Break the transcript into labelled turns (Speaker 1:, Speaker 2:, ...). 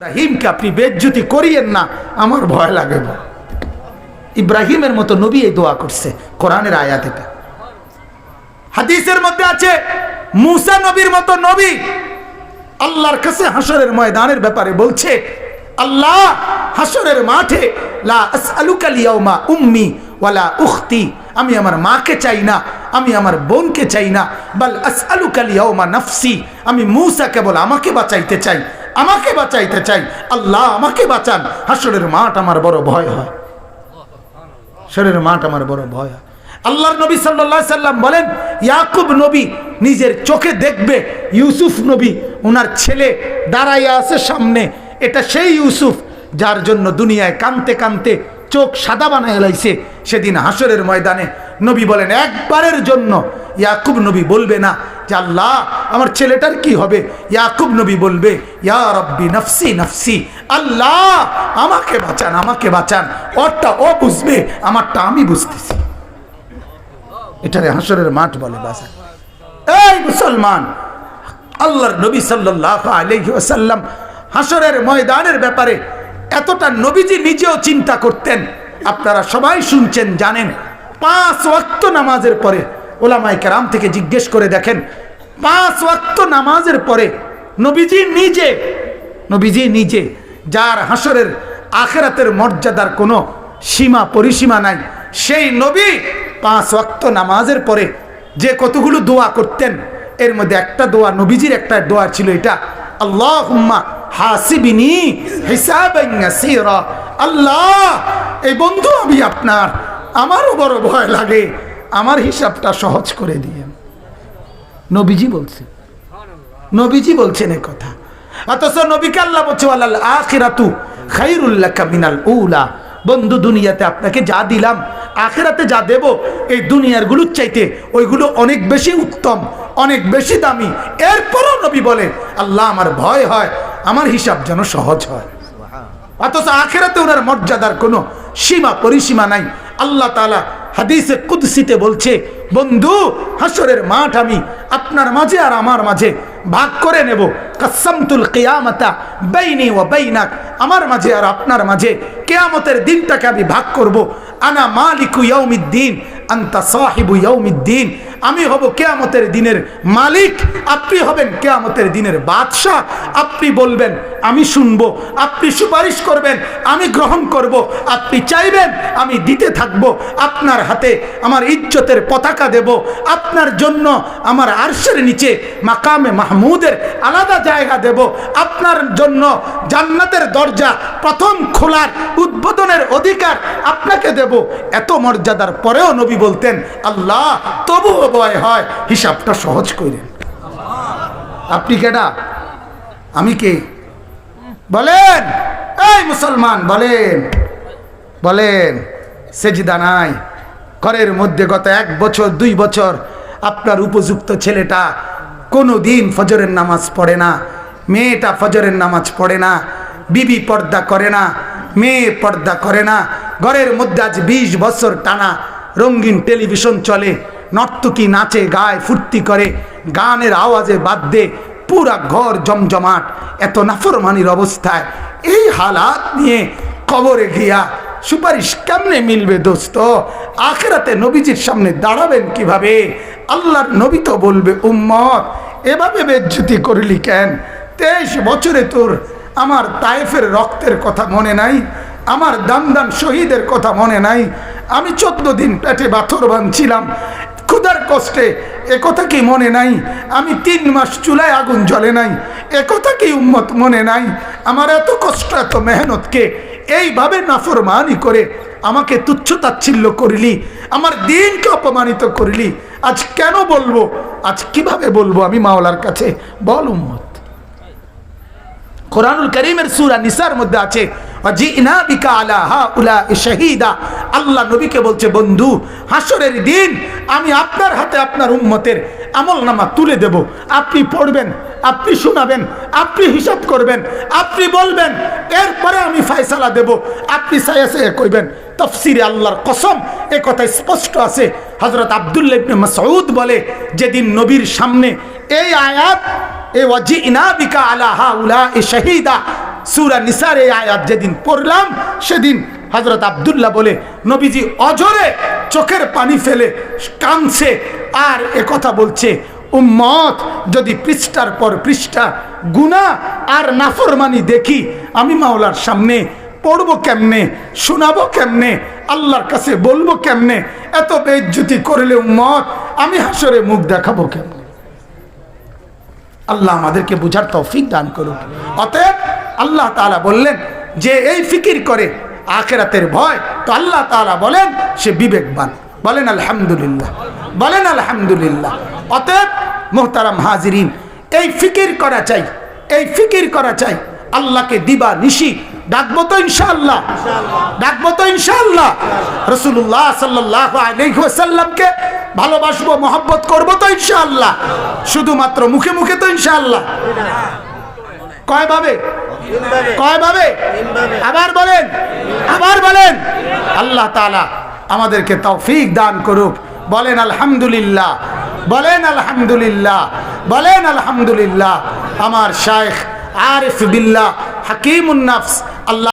Speaker 1: ইব্রাহিমকে আপনি বেজ্জতি করিয়েন না, আমার ভয় লাগে। ইব্রাহিমের মতো নবী এই দোয়া করছে, কোরআনের আয়াত এটা। হাদিসের মধ্যে আছে মুসা নবীর মতো নবী আল্লাহর কাছে হাসরের ময়দানের ব্যাপারে বলছে, আল্লাহ হাসরের মাঠে লা আসআলুকা লিয়াউমা উম্মি ওয়ালা উখতি, আমি আমার মাকে চাই না, আমি আমার বোনকে চাই না, বাল আসআলুকা লিয়াউমা নাফসি, আমি মুসা কেবল আমাকে বাঁচাইতে চাই, আমাকে বাঁচাইতে চাই। আল্লাহ আমাকে বাঁচান, হাসরের মাঠ আমার বড় ভয় হয়, হাসরের মাঠ আমার বড় ভয় হয়। আল্লাহর নবী সাল্লাল্লাহু আলাইহি সাল্লাম বলেন, ইয়াকুব নবী নিজের চোখে দেখবে ইউসুফ নবী ওনার ছেলে দাঁড়াইয়া আছে সামনে, এটা সেই ইউসুফ যার জন্য দুনিয়ায় কানতে কানতে চোখ সাদা বানায় লাইছে। সেদিন হাসরের ময়দানে নবী বলেন, একবারের জন্য ইয়াকুব নবী বলবে না যে আল্লাহ আমার ছেলেটার কি হবে, ইয়াকুব নবী বলবে, ইয়া রব্বি নফসি নফসি, আল্লাহ আমাকে বাঁচান, আমাকে বাঁচান। ওরটা ও বুঝবে, আমারটা আমি বুঝতেছি। এটারে হাসরের মাঠ বলে। বাঁচান এই মুসলমান, আল্লাহর নবী সাল্লাল্লাহু আলাইহি ওয়াসাল্লাম হাসরের ময়দানের ব্যাপারে এতটা নবীজি নিজেও চিন্তা করতেন। আপনারা সবাই শুনছেন, জানেন, 5 ওয়াক্ত নামাজের পরে ওলামায়ে কেরাম থেকে জিজ্ঞেস করে দেখেন, 5 ওয়াক্ত নামাজের পরে নবীজি নিজে যার হাসরের আখিরাতের মর্যাদার কোনো সীমা পরিসীমা নাই, সেই নবী 5 ওয়াক্ত নামাজের পরে যে কতগুলো দোয়া করতেন, এর মধ্যে একটা দোয়া, নবীজির একটা দোয়া ছিল এটা, আল্লাহুম্মা হাসিবিনি হিসাবান ইয়াসীরা, আল্লাহ এই বন্ধু আমি আপনার, আমারও বড় ভয় লাগে, আমার হিসাবটা সহজ করে দিয়েন। নবীজি বলছেন এই কথা। অথচ নবীকে আল্লাহ বলছে, ওয়ালাল আখিরাতু খায়রুল লাকা মিনাল উলা, বন্ধু দুনিয়াতে আপনাকে যা দিলাম, আখিরাতে যা দেব, এই দুনিয়ার গুলোর চাইতে ওইগুলো অনেক বেশি উত্তম, অনেক বেশি দামি। এরপরও নবী বলে, আল্লাহ আমার ভয় হয় আমার হিসাব যেন সহজ হয়। অথচ আখিরাতে ওনার মর্যাদার কোনো সীমা পরিসীমা নাই। আল্লাহ তাআলা হাদিসে কুদসিতে বলছে, বন্ধু হাসরের মাঠ আমি আপনার মাঝে আর আমার মাঝে ভাগ করে নেব, কাসামতুল কিয়ামাতা বাইনি ওয়া বাইনাক, আমার মাঝে আর আপনার মাঝে কিয়ামতের দিনটাকে আমি ভাগ করব। আনা মালিকু ইয়াউমিদ্দিন আনতা সাহিবু ইয়াউমিদ্দিন, আমি হব কিয়ামতের দিনের মালিক, আপনি হবেন কিয়ামতের দিনের বাদশা। আপনি বলবেন আমি শুনবো, আপনি সুপারিশ করবেন আমি গ্রহণ করব, আপনি চাইবেন আমি দিতে থাকব। আপনার হাতে আমার ইজ্জতের পতাকা দেব, আপনার জন্য আমার আরশের নিচে মাকামে মাহমুদের আলাদা জায়গা দেব, আপনার জন্য জান্নাতের দরজা প্রথম খোলার উদ্বোধনের অধিকার আপনাকে দেব। এত মর্যাদার পরেও নবী বলতেন, আল্লাহ তবুও ভয় হয়, হিসাবটা সহজ করেন। আপনি কেডা, আমি কে? বলেন এই মুসলমান, বলেন সেজদা নাই ঘরের মধ্যে গত 1 বছর 2 বছর আপনার উপযুক্ত ছেলেটা কোনো দিন ফজরের নামাজ পড়ে না, মেয়েটা ফজরের নামাজ পড়ে না, বিবি পর্দা করে না, মেয়ে পর্দা করে না, ঘরের মধ্যে আজ 20 বছর টানা রঙিন টেলিভিশন চলে, নর্তকী নাচে গায় ফুর্তি করে, গানের আওয়াজে বাদ্যে পুরা ঘর জমজমাট, এত নাফরমানির অবস্থায় এই হালাত নিয়ে কবরে গিয়া সুপারিশ কেমনে মিলবে দোস্ত? আখিরাতে নবীজির সামনে দাঁড়াবেন কিভাবে? আল্লাহর নবী তো বলবে, উম্মত এভাবে বেজ্জতি করলি কেন? 23 বছরে তোর আমার তায়েফের রক্তের কথা মনে নাই, আমার দান শহীদের কথা মনে নাই, আমি 14 দিন পেটে পাথর বাঁধছিলাম ক্ষুধার কষ্টে, একথা কি মনে নাই? আমি 3 মাস চুলায় আগুন জ্বলে নাই, একথা কি উম্মত মনে নাই? আমার এত কষ্ট এত মেহনতকে এইভাবে নাফরমানি করে আমাকে তুচ্ছ তাচ্ছিল্য করলি, আমার দিনকে অপমানিত করলি, আজ কেন বলবো, আজ কিভাবে বলবো আমি মাওলার কাছে? বল উম্মত। কোরআনুল কারীমের সূরা নিসার মধ্যে আছে, ওয়াজিনা বিকা আলা হাউলা শাহীদা, আল্লাহ নবীকে বলছে, বন্ধু হাসরের দিন আমি আপনার হাতে আপনার উম্মতের আমলনামা তুলে দেব, আপনি পড়বেন, আপনি শোনাবেন, আপনি হিসাব করবেন, আপনি বলবেন, এরপরে আমি ফয়সালা দেব, আপনি সায়া কইবেন। তাফসীরে আল্লাহর কসম এ কথা স্পষ্ট আছে। হযরত আব্দুল্লাহ ইবনে মাসউদ বলে, যেদিন নবীর সামনে এই আয়াত, এ ওয়াজিনা বিকা আলা হাউলা শাহীদা সূরা নিসার এই আয়াত যেদিন পড়লাম সেদিন হযরত আব্দুল্লাহ বলে নবীজি অজরে চোখের পানি ফেলে কাঁদছে আর একথা বলছে, উম্মত যদি পৃষ্ঠার পর পৃষ্ঠা গুনাহ আর নাফরমানি দেখি আমি মাওলার সামনে পড়বো কেমনে, শোনাবো কেমনে, আল্লাহর কাছে বলবো কেমনে? এত বেইজ্জতি করলে উম্মত আমি হাসরে মুখ দেখাবো কেমনে? আল্লাহ আমাদেরকে বুঝার তৌফিক দান করুন। অতএব আল্লাহ তাআলা বললেন যে এই ফিকির করে আখিরাতের ভয়, তো আল্লাহ তাআলা বলেন সে বিবেকবান। বলেন আলহামদুলিল্লাহ, বলেন আলহামদুলিল্লাহ। অতএব মোহতারাম হাজিরিন, এই ফিকির করা চাই, এই ফিকির করা চাই। আল্লাহকে দিবা নিশি ডাকবো তো ইনশাআল্লাহ, ডাকবো তো ইনশাআল্লাহ। রাসূলুল্লাহ সাল্লাল্লাহু আলাইহি ওয়াসাল্লামকে ভালোবাসবো, মহব্বত করবো তো ইনশাআল্লাহ। শুধুমাত্র মুখে মুখে তো ইনশাআল্লাহ। কয়ভাবে? কয়ভাবে? আবার বলেন, আবার বলেন। আল্লাহ তাআলা আমাদেরকে তৌফিক দান করুক। বলেন আলহামদুলিল্লাহ, বলেন আলহামদুলিল্লাহ, বলেন আলহামদুলিল্লাহ। আমার শাইখ আরিফ বিল্লাহ হাকিমুন নফস আল্লাহ